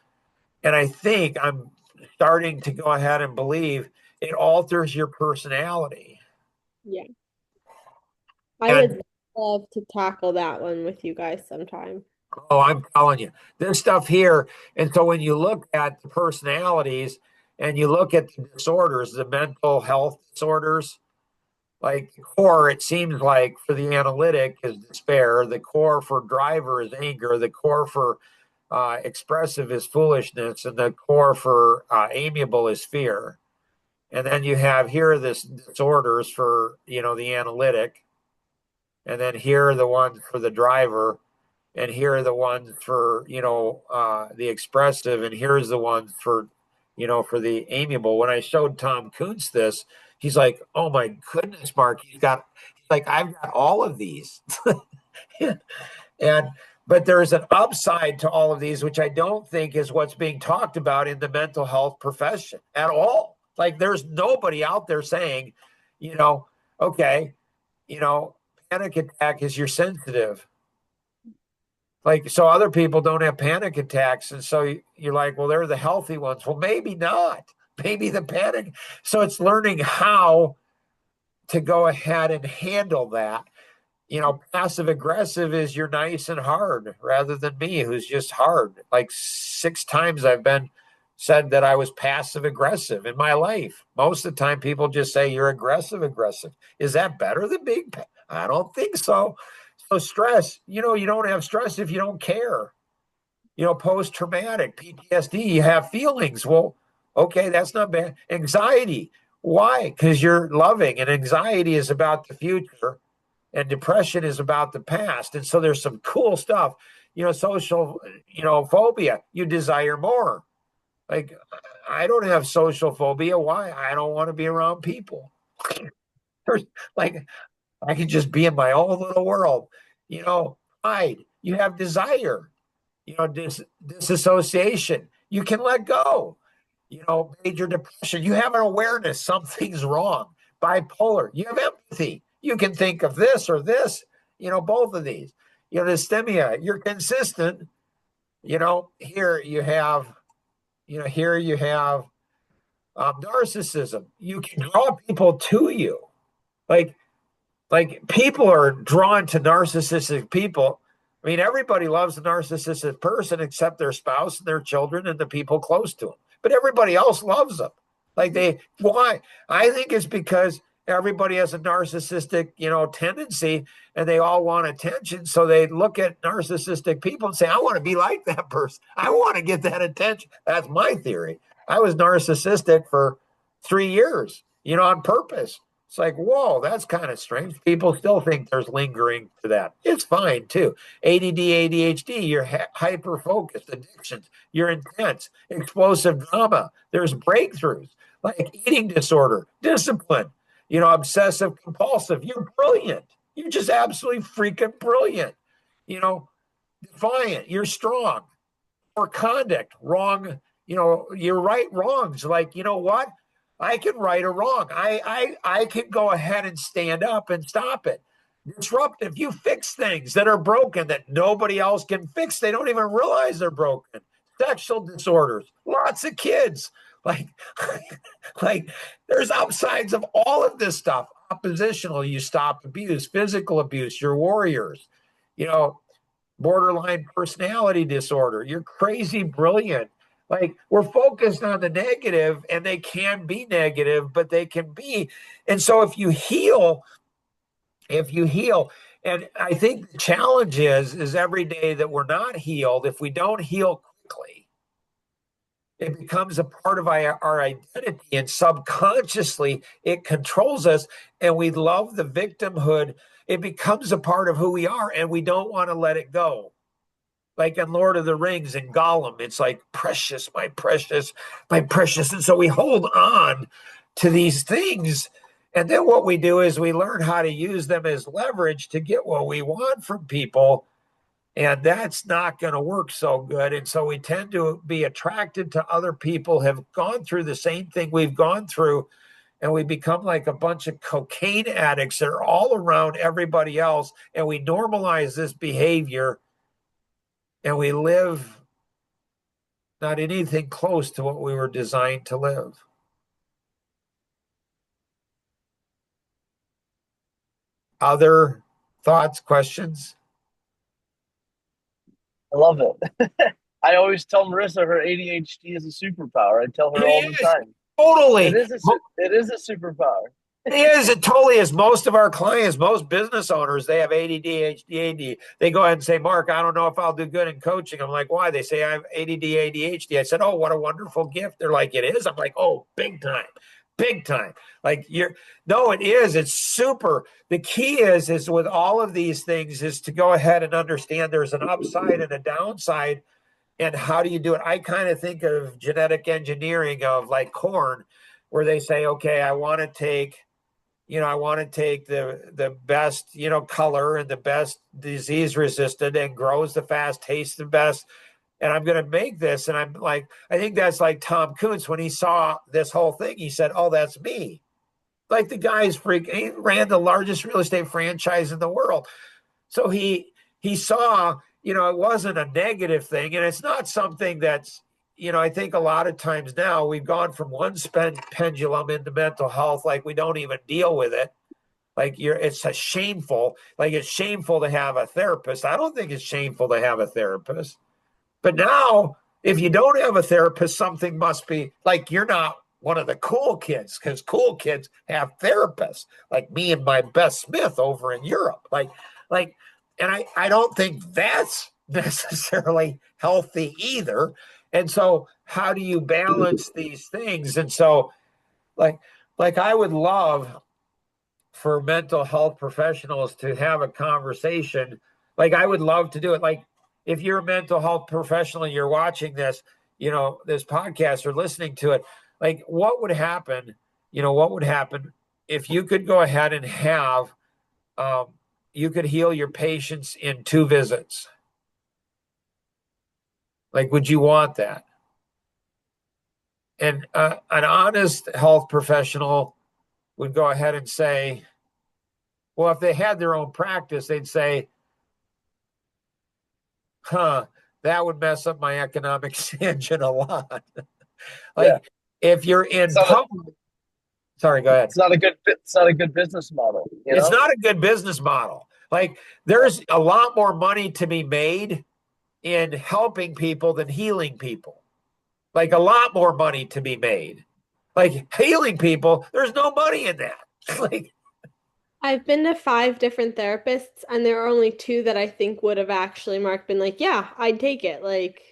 And I think I'm starting to go ahead and believe it alters your personality. yeah. I And would love to tackle that one with you guys sometime. oh, I'm telling you, there's stuff here. And so when you look at the personalities and you look at the disorders, the mental health disorders, like the core, it seems like for the analytic is despair, the core for driver is anger, the core for expressive is foolishness, and the core for amiable is fear. And then you have here this disorders for the analytic, and then here are the ones for the driver, and here are the ones for the expressive, and here's the ones for for the amiable. When I showed Tom Kuntz this, he's like, oh my goodness, Mark, he's like, I've got all of these. And but there's an upside to all of these, which I don't think is what's being talked about in the mental health profession at all. Like there's nobody out there saying, okay, panic attack is you're sensitive. Like, so other people don't have panic attacks. And so you're like, well, they're the healthy ones. Well, maybe not. Maybe the panic. So it's learning how to go ahead and handle that. Passive aggressive is you're nice and hard rather than me, who's just hard. Like 6 times I've been said that I was passive aggressive in my life. Most of the time, people just say you're aggressive. Is that better than being? I don't think so. So stress, you don't have stress if you don't care. Post traumatic PTSD, you have feelings. Well, okay, that's not bad. Anxiety, why? Because you're loving, and anxiety is about the future and depression is about the past. And so there's some cool stuff. Social, phobia, you desire more. Like, I don't have social phobia. Why? I don't want to be around people. There's like, I can just be in my own little world. Pride, you have desire. Disassociation, you can let go. Major depression, you have an awareness something's wrong. Bipolar, you have empathy. You can think of this or this, both of these. Dysthymia, you're consistent. Here you have, narcissism. You can draw people to you. Like people are drawn to narcissistic people. I mean, everybody loves a narcissistic person except their spouse and their children and the people close to them. But everybody else loves them. Why? I think it's because everybody has a narcissistic, tendency, and they all want attention. So they look at narcissistic people and say, I want to be like that person. I want to get that attention. That's my theory. I was narcissistic for 3 years, on purpose. It's like, whoa, that's kind of strange. People still think there's lingering to that. It's fine too. ADD, ADHD, you're hyper focused, addictions, you're intense, explosive drama. There's breakthroughs like eating disorder, discipline, obsessive compulsive. You're brilliant. You're just absolutely freaking brilliant. Defiant, you're strong. Or conduct, wrong, you right wrongs. Like, you know what? I can right a wrong. I can go ahead and stand up and stop it. Disruptive, you fix things that are broken that nobody else can fix. They don't even realize they're broken. Sexual disorders, lots of kids. Like, like there's upsides of all of this stuff. Oppositional, you stop abuse, physical abuse, you're warriors, borderline personality disorder. You're crazy brilliant. Like, we're focused on the negative, and they can be negative, but they can be. And so if you heal, and I think the challenge is every day that we're not healed, if we don't heal quickly, it becomes a part of our identity, and subconsciously it controls us, and we love the victimhood. It becomes a part of who we are, and we don't want to let it go. Like in Lord of the Rings and Gollum, it's like, precious, my precious, my precious. And so we hold on to these things. And then what we do is we learn how to use them as leverage to get what we want from people. And that's not going to work so good. And so we tend to be attracted to other people who have gone through the same thing we've gone through. And we become like a bunch of cocaine addicts that are all around everybody else. And we normalize this behavior. And we live not anything close to what we were designed to live. Other thoughts, questions? I love it. I always tell Marissa her ADHD is a superpower. I tell her all the time. Totally. It is a superpower. It is. It totally is. Most of our clients, most business owners, they have ADD, ADHD. They go ahead and say, Mark, I don't know if I'll do good in coaching. I'm like, why? They say I have ADD, ADHD. I said, oh, what a wonderful gift. They're like, it is. I'm like, oh, big time. Big time. Like no, it is. It's super. The key is with all of these things is to go ahead and understand there's an upside and a downside. And how do you do it? I kind of think of genetic engineering of like corn, where they say, okay, I want to take the best, color and the best disease resistant and grows the fast, tastes the best. And I'm going to make this. And I'm like, I think that's like Tom Kuntz when he saw this whole thing, he said, oh, that's me. Like the guy's he ran the largest real estate franchise in the world. So he saw, it wasn't a negative thing. And it's not something that's, I think a lot of times now we've gone from one pendulum into mental health, like we don't even deal with it. Like it's shameful to have a therapist. I don't think it's shameful to have a therapist. But now, if you don't have a therapist, something must be like you're not one of the cool kids, because cool kids have therapists, like me and my Beth Smith over in Europe. And I don't think that's necessarily healthy either. And so how do you balance these things? And so like I would love for mental health professionals to have a conversation. Like I would love to do it. Like if you're a mental health professional and you're watching this, this podcast or listening to it, like what would happen if you could go ahead and have, you could heal your patients in 2 visits? Like, would you want that? And an honest health professional would go ahead and say, well, if they had their own practice, they'd say, that would mess up my economics engine a lot. If you're in public, sorry, go ahead. It's not a good business model. It's not a good business model. Like there's a lot more money to be made in helping people than healing people. Like a lot more money to be made. Like healing people, there's no money in that. Like I've been to 5 different therapists, and there are only 2 that I think would have actually, Mark, been like, yeah, I'd take it. Like,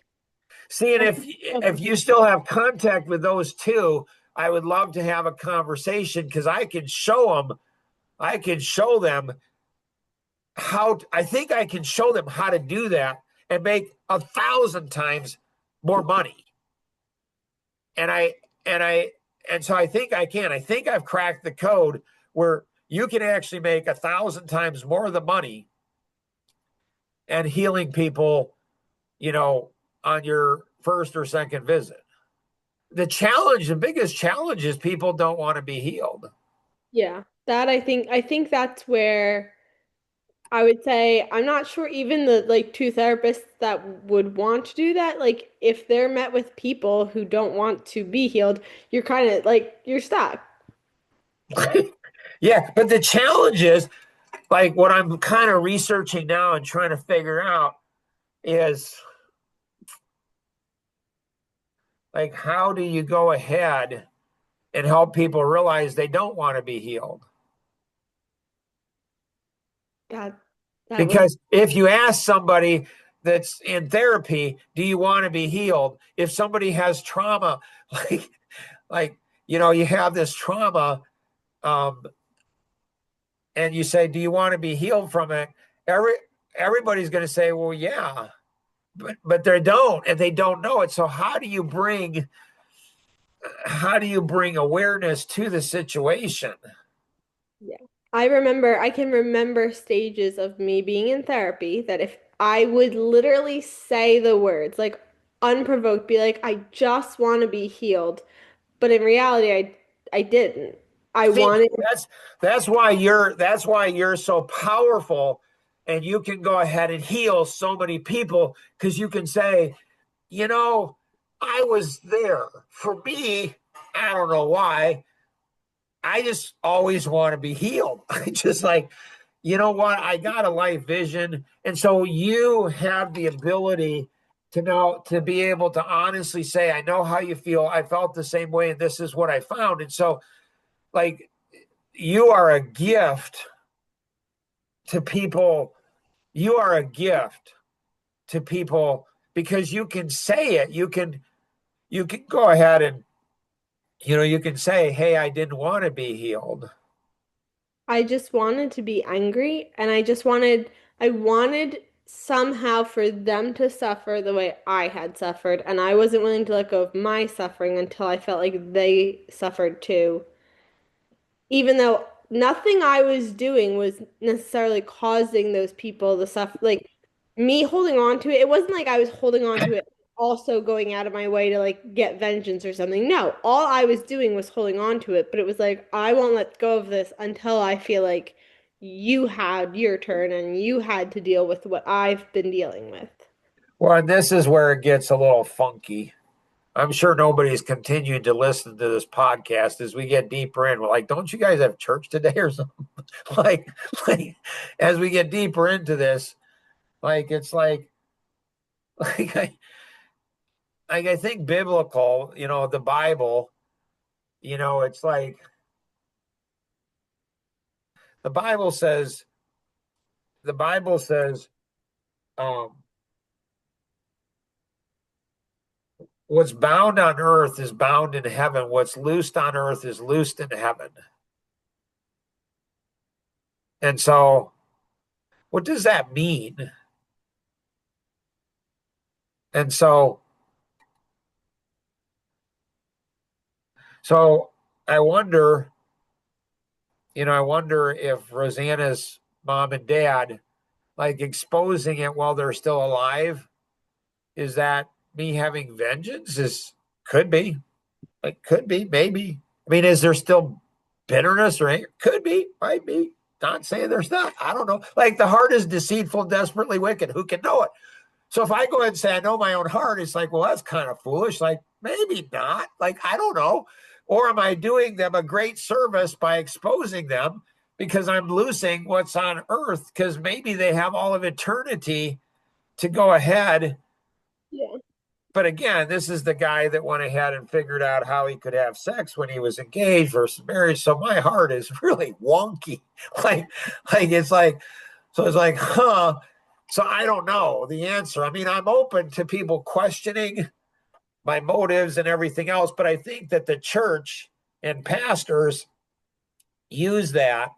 see, and if you still have contact with those 2, I would love to have a conversation because I can show them how, I think I can show them how to do that and make 1,000 times more money. And so I think I can. I think I've cracked the code where you can actually make 1,000 times more of the money and healing people, on your first or second visit. The biggest challenge is people don't want to be healed. Yeah, that I think that's where I would say I'm not sure even the like two therapists that would want to do that, like if they're met with people who don't want to be healed, you're kind of like you're stuck. Yeah, but the challenge is like what I'm kind of researching now and trying to figure out is like how do you go ahead and help people realize they don't want to be healed? That that was Because if you ask somebody that's in therapy, do you want to be healed? If somebody has trauma, like you have this trauma, um, and you say, "Do you want to be healed from it?" Everybody's going to say, "Well, yeah," but they don't, and they don't know it. So how do you bring awareness to the situation? yeah. I can remember stages of me being in therapy that if I would literally say the words, like unprovoked, be like, I just want to be healed. But in reality, I didn't. I See, wanted, that's why you're so powerful, and you can go ahead and heal so many people because you can say, I was there. For me, I don't know why. I just always want to be healed. I just like, you know what? I got a life vision. And so you have the ability to know, to be able to honestly say, I know how you feel. I felt the same way, and this is what I found. And so, like, you are a gift to people. You are a gift to people because you can say it. You can go ahead and you can say, "Hey, I didn't want to be healed." I just wanted to be angry and I wanted somehow for them to suffer the way I had suffered. And I wasn't willing to let go of my suffering until I felt like they suffered too. Even though nothing I was doing was necessarily causing those people the suffer, like me holding on to it, it wasn't like I was holding on to it, also going out of my way to like get vengeance or something. No, all I was doing was holding on to it, but it was like, I won't let go of this until I feel like you had your turn and you had to deal with what I've been dealing with. Well, and this is where it gets a little funky. I'm sure nobody's continued to listen to this podcast as we get deeper in. We're like, don't you guys have church today or something? like, like, as we get deeper into this, it's like I think biblical, the Bible, it's like the Bible says, the Bible says, um, what's bound on earth is bound in heaven. What's loosed on earth is loosed in heaven. And so, what does that mean? And so I wonder if Rosanna's mom and dad, like exposing it while they're still alive, is that me having vengeance? Could be. Like, could be, maybe. I mean, is there still bitterness or anger? Could be, might be. Not saying there's not. I don't know. Like, the heart is deceitful, desperately wicked. Who can know it? So if I go ahead and say I know my own heart, it's like, well, that's kind of foolish. Like, maybe not. Like, I don't know. Or am I doing them a great service by exposing them because I'm losing what's on earth? Because maybe they have all of eternity to go ahead. Yeah. But again, this is the guy that went ahead and figured out how he could have sex when he was engaged versus married. So my heart is really wonky. It's like, so it's like, huh. So I don't know the answer. I mean, I'm open to people questioning my motives and everything else. But I think that the church and pastors use that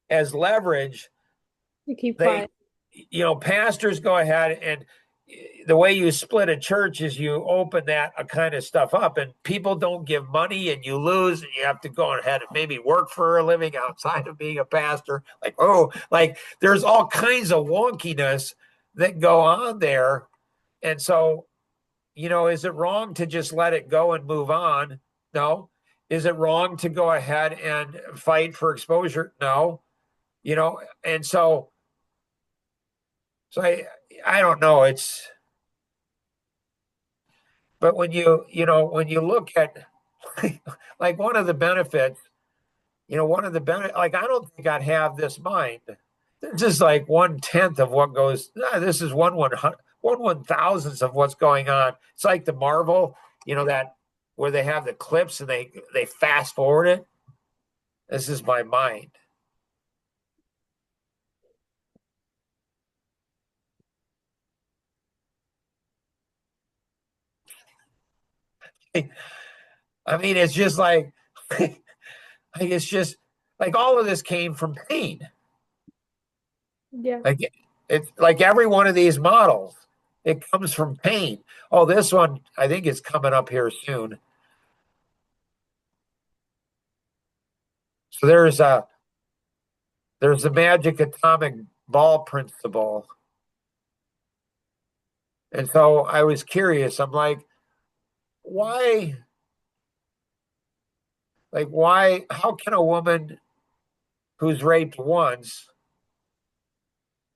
as leverage. You keep They, quiet. pastors go ahead, and the way you split a church is you open that kind of stuff up, and people don't give money, and you lose, and you have to go ahead and maybe work for a living outside of being a pastor. Like there's all kinds of wonkiness that go on there. And so, is it wrong to just let it go and move on? No. Is it wrong to go ahead and fight for exposure? No. And so I don't know. But when you look at like one of the benefits, like I don't think I'd have this mind. This is like 1/10 of what goes. This is one thousandth of what's going on. It's like the Marvel, that where they have the clips and they fast forward it. This is my mind. I mean, it's just like it's just like all of this came from pain. Yeah. Like it's like every one of these models, it comes from pain. Oh, this one I think is coming up here soon. So there's the magic atomic ball principle. And so I was curious. I'm why why how can a woman who's raped once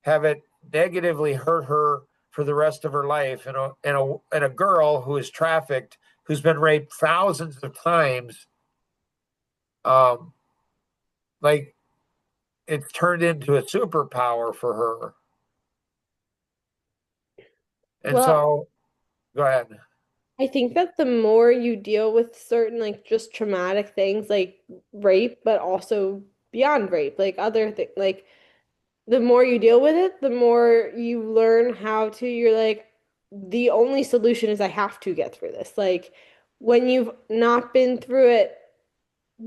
have it negatively hurt her for the rest of her life, and a girl who is trafficked, who's been raped thousands of times, um like it's turned into a superpower for her. And Well, so go ahead. I think that the more you deal with certain like just traumatic things like rape, but also beyond rape, like other things, like the more you deal with it, the more you learn how to, you're like, the only solution is I have to get through this. Like when you've not been through it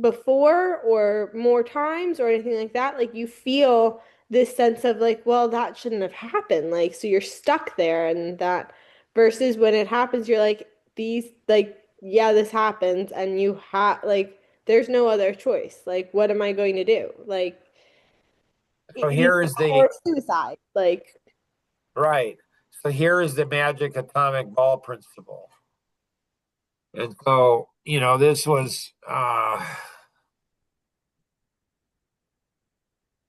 before or more times or anything like that, like you feel this sense of like, well, that shouldn't have happened. Like, so you're stuck there and that versus when it happens, you're like, these, like, yeah, this happens and you have, like, there's no other choice. Like, what am I going to do? Like, So here is that or the suicide. Like, right. So here is the magic atomic ball principle. And so, this was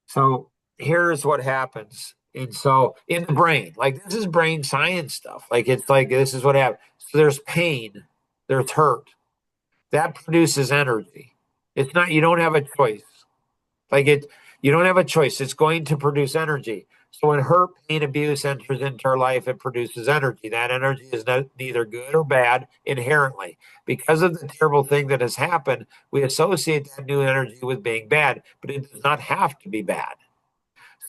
so here's what happens. And so in the brain, like this is brain science stuff. Like it's like this is what happens. So there's pain, there's hurt. That produces energy. It's not, you don't have a choice. Like you don't have a choice. It's going to produce energy. So when hurt, pain, abuse enters into our life, it produces energy. That energy is neither good or bad inherently. Because of the terrible thing that has happened, we associate that new energy with being bad, but it does not have to be bad.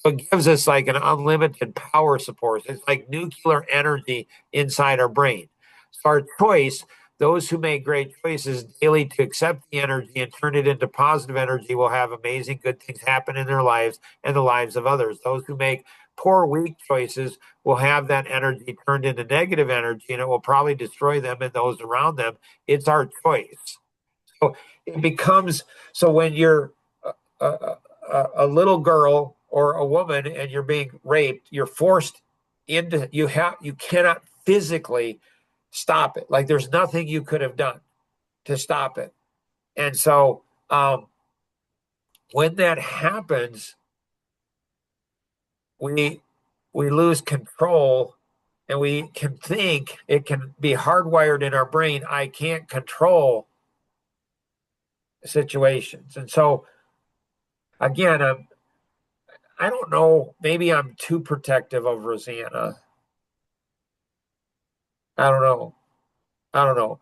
So it gives us like an unlimited power support. It's like nuclear energy inside our brain. So our choice, those who make great choices daily to accept the energy and turn it into positive energy will have amazing good things happen in their lives and the lives of others. Those who make poor, weak choices will have that energy turned into negative energy and it will probably destroy them and those around them. It's our choice. So it becomes so when you're a little girl or a woman and you're being raped, you're forced into you cannot physically stop it. Like there's nothing you could have done to stop it. And so when that happens, we we lose control and we can think it can be hardwired in our brain. I can't control situations. And so again, I don't know. Maybe I'm too protective of Rosanna. I don't know. I don't know.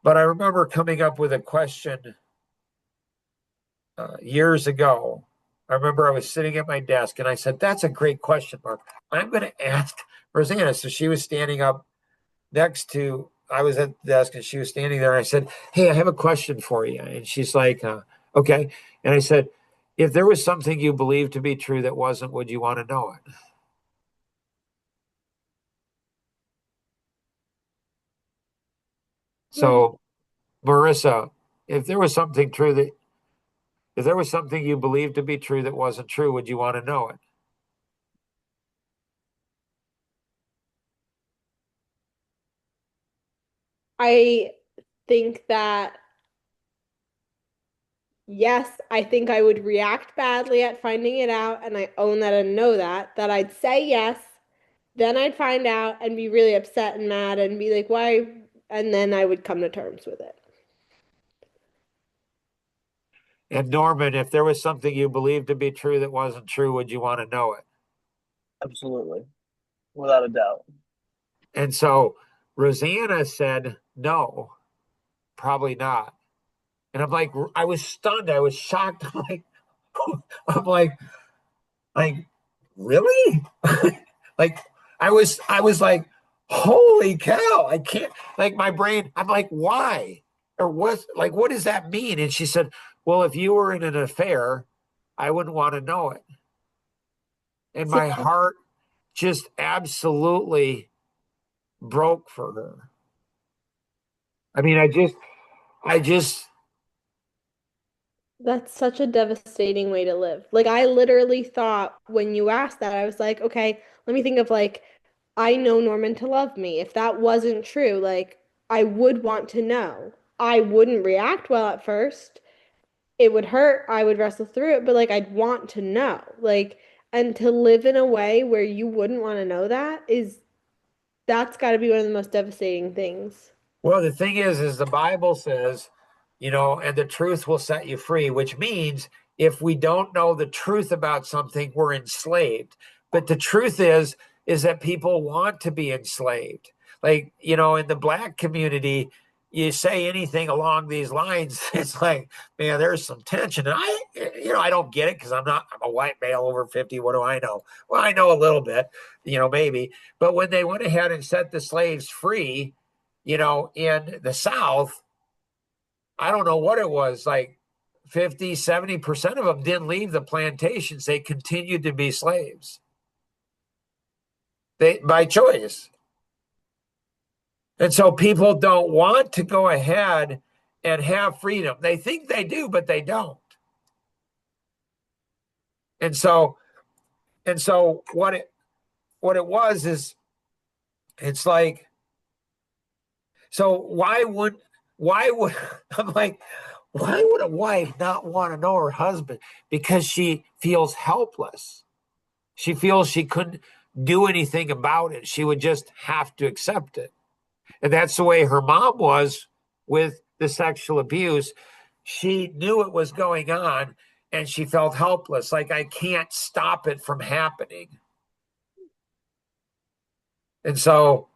But I remember coming up with a question years ago. I remember I was sitting at my desk and I said, "That's a great question, Mark. I'm going to ask Rosanna." So she was standing up next to I was at the desk and she was standing there and I said, "Hey, I have a question for you." And she's like, "Okay." And I said, "If there was something you believed to be true that wasn't, would you want to know it?" Hmm. So, Marissa, if there was something true that, if there was something you believed to be true that wasn't true, would you want to know it? I think that yes, I think I would react badly at finding it out, and I own that and know that I'd say yes, then I'd find out and be really upset and mad and be like, why? And then I would come to terms with it. And Norman, if there was something you believed to be true that wasn't true, would you want to know it? Absolutely, without a doubt. And so Rosanna said, no, probably not. And I'm like, I was stunned. I was shocked. I'm like, really? Like, I was like, holy cow! I can't. Like my brain. I'm like, why? Or what? Like, what does that mean? And she said, well, if you were in an affair, I wouldn't want to know it. And See, my heart just absolutely broke for her. I mean, I just, that's such a devastating way to live. Like, I literally thought when you asked that, I was like, okay, let me think of like, I know Norman to love me. If that wasn't true, like, I would want to know. I wouldn't react well at first. It would hurt. I would wrestle through it, but like, I'd want to know. Like, and to live in a way where you wouldn't want to know that is, that's got to be one of the most devastating things. well, the thing is the Bible says, and the truth will set you free, which means if we don't know the truth about something, we're enslaved. But the truth is that people want to be enslaved. Like, in the black community, you say anything along these lines, it's like, man, there's some tension. And I don't get it because I'm a white male over 50. What do I know? Well, I know a little bit, maybe. But when they went ahead and set the slaves free, in the South, I don't know what it was, like 50, 70% of them didn't leave the plantations. They continued to be slaves. They by choice. And so people don't want to go ahead and have freedom. They think they do, but they don't. And so what it was is it's like, so why would I'm like, why would a wife not want to know her husband? Because she feels helpless. She feels she couldn't do anything about it. She would just have to accept it. And that's the way her mom was with the sexual abuse. She knew it was going on and she felt helpless, like I can't stop it from happening. And so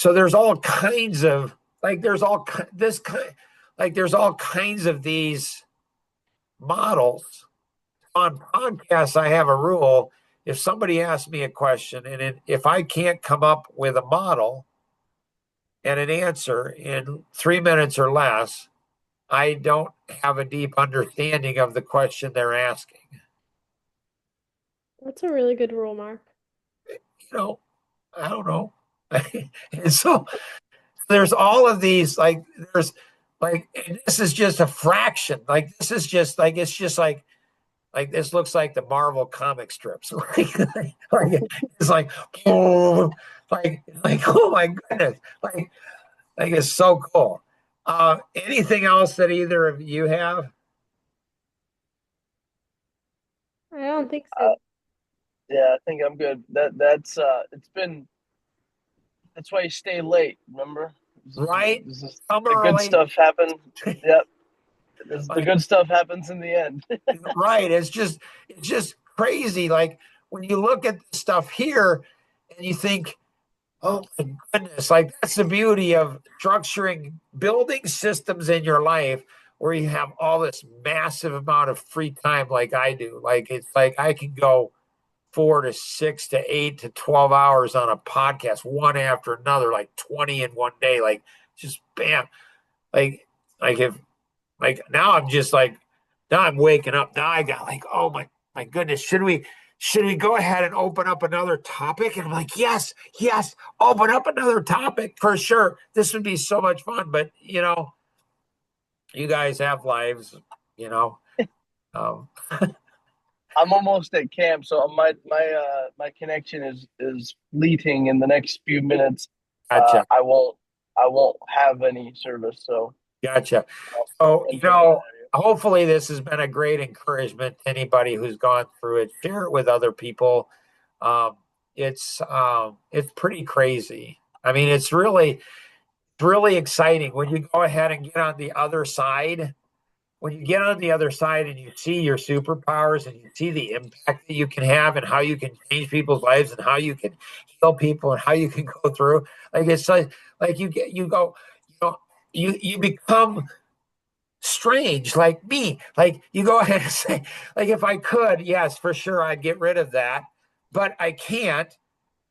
there's all kinds of like there's all this kind like there's all kinds of these models on podcasts. I have a rule: if somebody asks me a question and if I can't come up with a model and an answer in 3 minutes or less, I don't have a deep understanding of the question they're asking. That's a really good rule, Mark. You know, I don't know. And so there's all of these, like, there's like, and this is just a fraction. Like, this is just like, it's just like this looks like the Marvel comic strips. Like, it's like, boom, like, oh my goodness. Like it's so cool. Anything else that either of you have? I don't think Uh, so. yeah, I think I'm good. That's it's been that's why you stay late. Remember, Right? this is Some the are good late. stuff happen. Yep, the Like, good stuff happens in the end. right. It's just crazy. Like when you look at the stuff here and you think, oh my goodness, like that's the beauty of structuring building systems in your life where you have all this massive amount of free time like I do. Like it's like I can go 4 to 6 to 8 to 12 hours on a podcast, one after another, like 20 in one day, like just bam. Like if like now I'm just like now I'm waking up. Now I got like, oh my goodness, should we go ahead and open up another topic? And I'm like, yes, open up another topic for sure. This would be so much fun. But you guys have lives, you know. Um, I'm almost at camp, so my connection is fleeting in the next few minutes. gotcha, I won't have any service, so gotcha. I'll So end from that area. hopefully this has been a great encouragement to anybody who's gone through it. Share it with other people. Um, it's pretty crazy. I mean, it's really exciting when you go ahead and get on the other side. When you get on the other side and you see your superpowers and you see the impact that you can have and how you can change people's lives and how you can heal people and how you can go through, like it's like you go, you become strange like me. Like you go ahead and say, like if I could, yes, for sure I'd get rid of that, but I can't.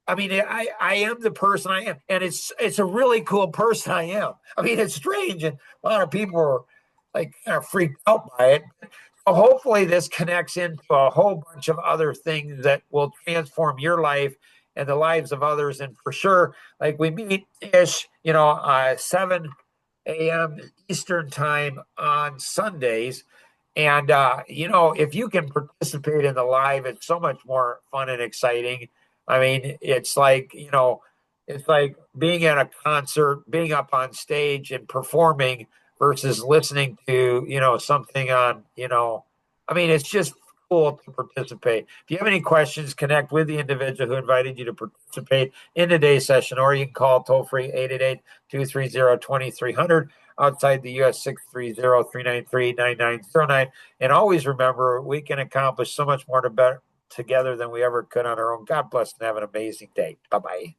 I mean, I am the person I am, and it's a really cool person I am. I mean, it's strange, and a lot of people are like kind of freaked out by it. So hopefully, this connects into a whole bunch of other things that will transform your life and the lives of others. And for sure, like we meet ish, 7 a.m. Eastern time on Sundays. And if you can participate in the live, it's so much more fun and exciting. I mean, it's like being at a concert, being up on stage and performing versus listening to, something on, I mean, it's just cool to participate. If you have any questions, connect with the individual who invited you to participate in today's session, or you can call toll free 888-230-2300 outside the US 630-393-9909. And always remember, we can accomplish so much more together than we ever could on our own. God bless and have an amazing day. Bye-bye.